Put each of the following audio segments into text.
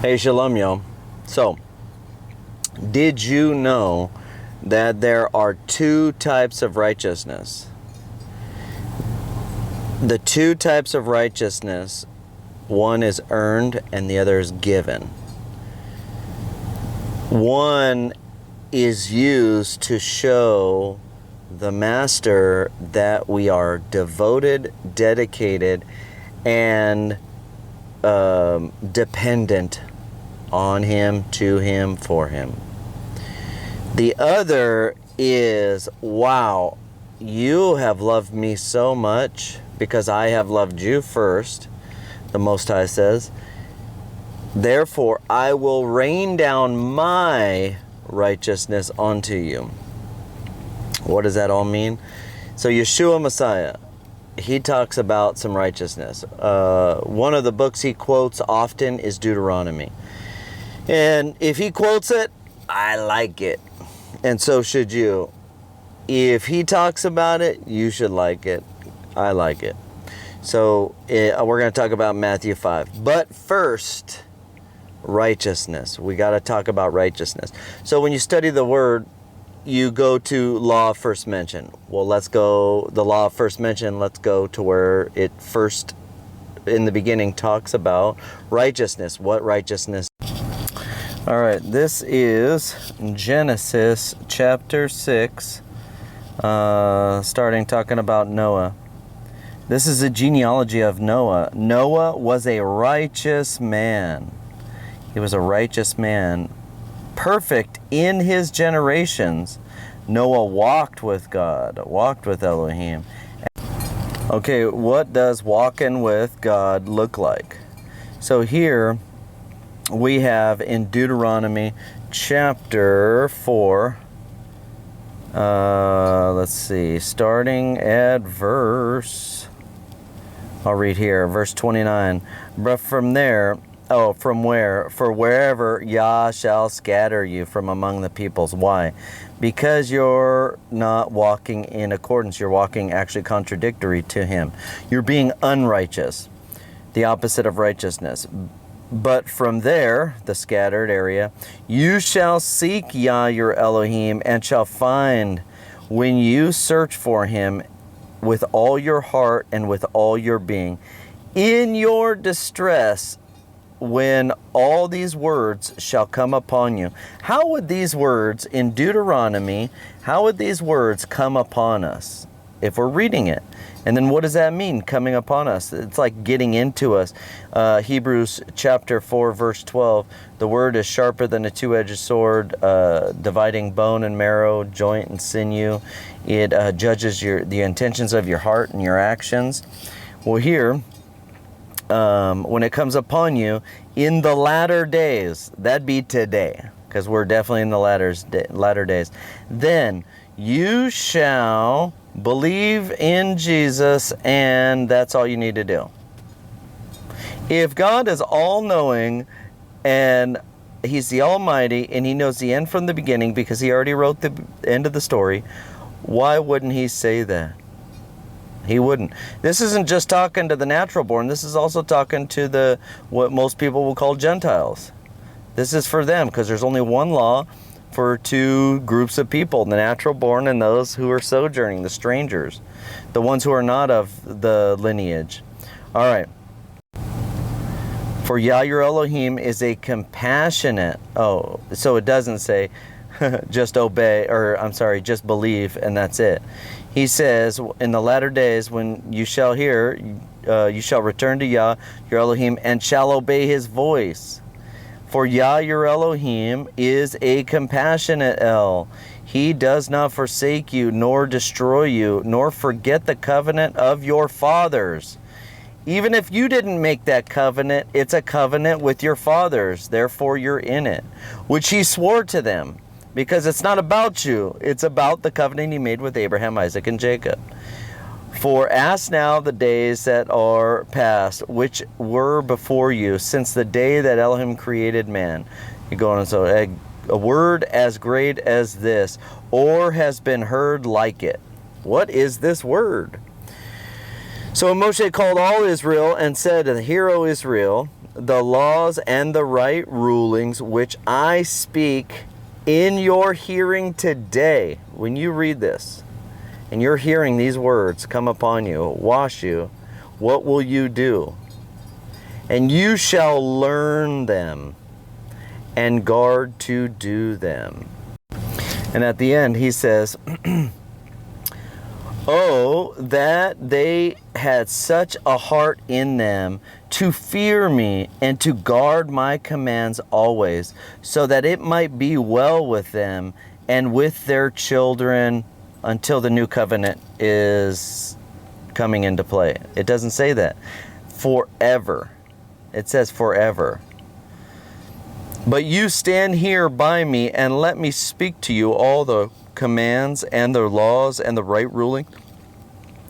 Hey, shalom, yo. So, did you know that there are two types of righteousness? The two types of righteousness, one is earned and the other is given. One is used to show the master that we are devoted, dedicated, and dependent on him, to him, for him. The other is, wow, you have loved me so much because I have loved you first, the Most High says. Therefore, I will rain down my righteousness onto you. What does that all mean? So Yeshua Messiah, he talks about some righteousness. One of the books he quotes often is Deuteronomy. And if he quotes it, I like it. And so should you. If he talks about it, you should like it. I like it. So we're going to talk about Matthew 5. But first, righteousness. We got to talk about righteousness. So when you study the word, you go to law of first mention. Well, let's go, the law of first mention, let's go to where it first, in the beginning, talks about righteousness. What righteousness? All right, this is Genesis chapter 6, starting talking about Noah. This is a genealogy of Noah. Noah was a righteous man. He was a righteous man, perfect in his generations. Noah walked with God, walked with Elohim. Okay, what does walking with God look like? So here we have in Deuteronomy chapter 4, let's see, starting at I'll read here, verse 29. But from there, from where? For wherever Yah shall scatter you from among the peoples. Why? Because you're not walking in accordance. You're walking actually contradictory to him. You're being unrighteous, the opposite of righteousness. But from there, the scattered area, you shall seek Yah your Elohim and shall find when you search for him with all your heart and with all your being. In your distress, when all these words shall come upon you. How would these words in Deuteronomy, how would these words come upon us if we're reading it? And then what does that mean, coming upon us? It's like getting into us. Hebrews chapter 4, verse 12. The word is sharper than a two-edged sword, dividing bone and marrow, joint and sinew. It judges the intentions of your heart and your actions. Well, here, when it comes upon you in the latter days, that'd be today, because we're definitely in the latter days, then you shall believe in Jesus, and that's all you need to do. If God is all-knowing and he's the Almighty and he knows the end from the beginning because he already wrote the end of the story, why wouldn't he say that? He wouldn't. This isn't just talking to the natural born. This is also talking to what most people will call Gentiles. This is for them because there's only one law for two groups of people, the natural born and those who are sojourning, the strangers, the ones who are not of the lineage. All right. For Yah your Elohim is a compassionate, so it doesn't say just obey, just believe and that's it. He says, in the latter days, when you shall hear, you shall return to Yah, your Elohim, and shall obey his voice. For Yah, your Elohim, is a compassionate El. He does not forsake you, nor destroy you, nor forget the covenant of your fathers. Even if you didn't make that covenant, it's a covenant with your fathers. Therefore, you're in it, which he swore to them. Because it's not about you. It's about the covenant he made with Abraham, Isaac, and Jacob. For ask now the days that are past, which were before you, since the day that Elohim created man. You go on and so, a word as great as this, or has been heard like it. What is this word? So when Moshe called all Israel and said, "Hear, O Israel," the laws and the right rulings which I speak in your hearing today. When you read this and you're hearing these words come upon you, wash you, what will you do? And you shall learn them and guard to do them. And at the end he says, oh, that they had such a heart in them to fear me and to guard my commands always, so that it might be well with them and with their children until the new covenant is coming into play. It doesn't say that. Forever. It says forever. But you stand here by me and let me speak to you all the commands and the laws and the right ruling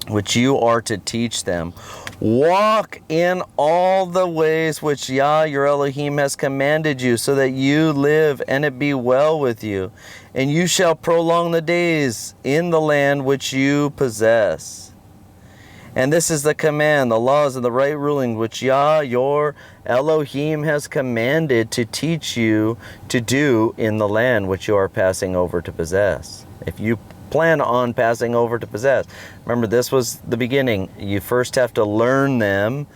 which you are to teach them. Walk in all the ways which Yah your Elohim has commanded you, so that you live and it be well with you, and you shall prolong the days in the land which you possess. And this is the command, the laws and the right ruling which Yah your Elohim has commanded to teach you to do in the land which you are passing over to possess. If you plan on passing over to possess. Remember, this was the beginning. You first have to learn them.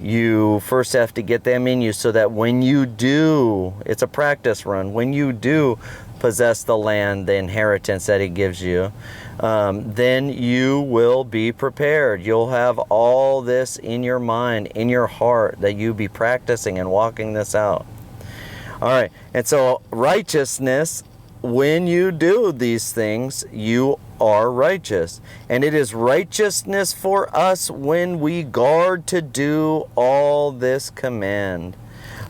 You first have to get them in you, so that when you do, it's a practice run, when you do possess the land, the inheritance that he gives you, then you will be prepared. You'll have all this in your mind, in your heart, that you be practicing and walking this out. All right, and so righteousness, when you do these things, you are righteous. And it is righteousness for us when we guard to do all this command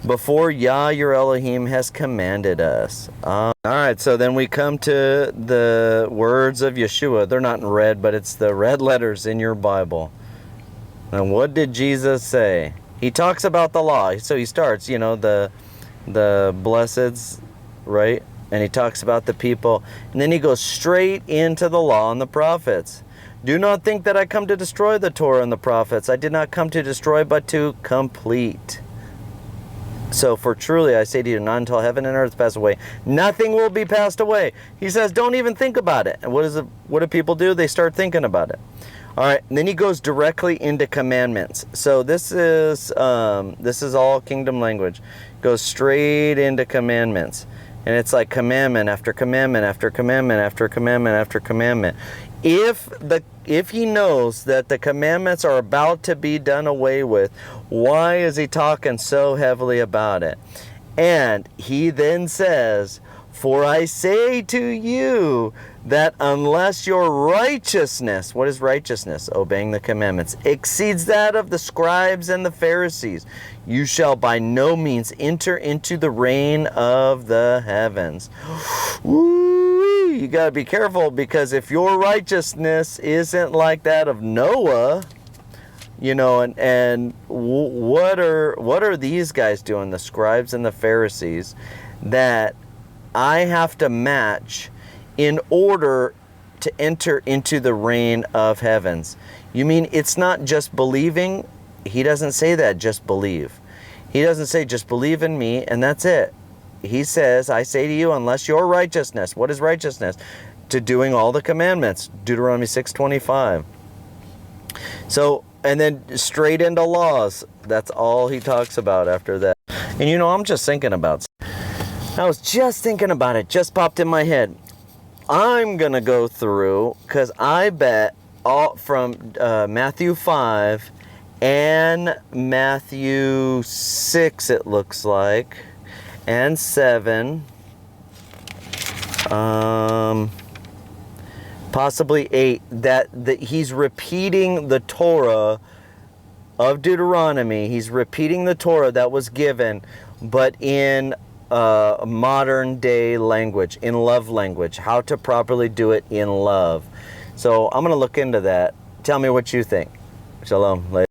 before Yah your Elohim has commanded us. All right, so then we come to the words of Yeshua. They're not in red, but it's the red letters in your Bible. And what did Jesus say? He talks about the law. So he starts, the blesseds, right? And he talks about the people. And then he goes straight into the law and the prophets. Do not think that I come to destroy the Torah and the prophets. I did not come to destroy, but to complete. So for truly I say to you, not until heaven and earth pass away, nothing will be passed away. He says, don't even think about it. And what do people do? They start thinking about it. All right, and then he goes directly into commandments. So this is all kingdom language. Goes straight into commandments. And it's like commandment after commandment after commandment after commandment after commandment. If he knows that the commandments are about to be done away with, why is he talking so heavily about it? And he then says, for I say to you that unless your righteousness, what is righteousness? Obeying the commandments, exceeds that of the scribes and the Pharisees, you shall by no means enter into the reign of the heavens. Ooh, you got to be careful, because if your righteousness isn't like that of Noah, and what are these guys doing, the scribes and the Pharisees, that I have to match in order to enter into the reign of heavens? You mean it's not just believing? He doesn't say that, just believe. He doesn't say just believe in me and that's it. He says, I say to you, unless your righteousness, what is righteousness? To doing all the commandments, Deuteronomy 6:25. So, and then straight into laws. That's all he talks about after that. And I'm just thinking about, I was just thinking about it, just popped in my head. I'm going to go through, because I bet all from Matthew 5 and Matthew 6, it looks like, and 7, possibly 8, that he's repeating the Torah of Deuteronomy. He's repeating the Torah that was given, but in modern day language, in love language, how to properly do it in love. So I'm going to look into that. Tell me what you think. Shalom. Later.